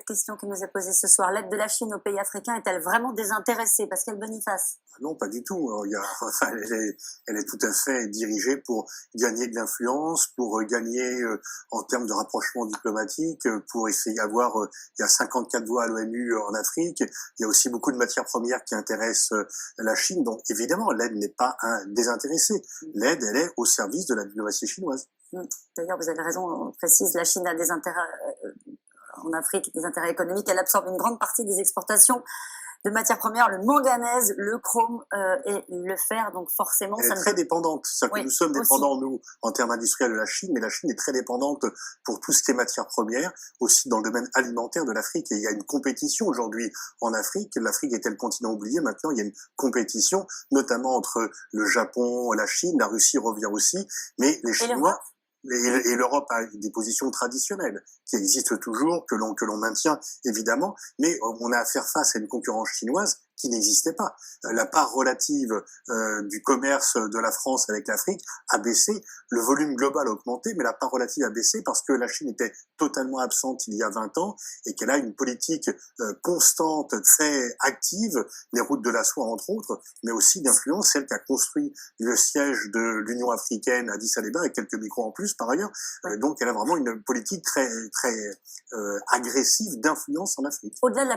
cette question qui nous est posée ce soir. L'aide de la Chine aux pays africains est-elle vraiment désintéressée, Pascal Boniface? Non, pas du tout. Elle est tout à fait dirigée pour gagner de l'influence, pour gagner en termes de rapprochement diplomatique, pour essayer d'avoir. Il y a 54 voix à l'ONU en Afrique. Il y a aussi beaucoup de matières premières qui intéressent la Chine. Donc évidemment, l'aide n'est pas désintéressée. L'aide, elle est au service de la diplomatie chinoise. D'ailleurs, vous avez raison, on précise, la Chine a des intérêts en Afrique, des intérêts économiques. Elle absorbe une grande partie des exportations de matières premières, le manganèse, le chrome et le fer. Donc forcément, elle est très dépendante. C'est-à-dire que nous sommes dépendants, nous, en termes industriels de la Chine, mais la Chine est très dépendante pour tout ce qui est matières premières, aussi dans le domaine alimentaire de l'Afrique. Et il y a une compétition aujourd'hui en Afrique. L'Afrique était le continent oublié. Maintenant, il y a une compétition, notamment entre le Japon, la Chine, la Russie revient aussi. Mais les Chinois... Et l'Europe a des positions traditionnelles qui existent toujours, que l'on maintient évidemment, mais on a à faire face à une concurrence chinoise qui n'existait pas. La part relative du commerce de la France avec l'Afrique a baissé, le volume global a augmenté, mais la part relative a baissé parce que la Chine était totalement absente il y a 20 ans et qu'elle a une politique constante, très active, les routes de la soie entre autres, mais aussi d'influence, celle qui a construit le siège de l'Union africaine à Addis Abeba, avec quelques micros en plus par ailleurs. Donc elle a vraiment une politique très agressive d'influence en Afrique. Au-delà de la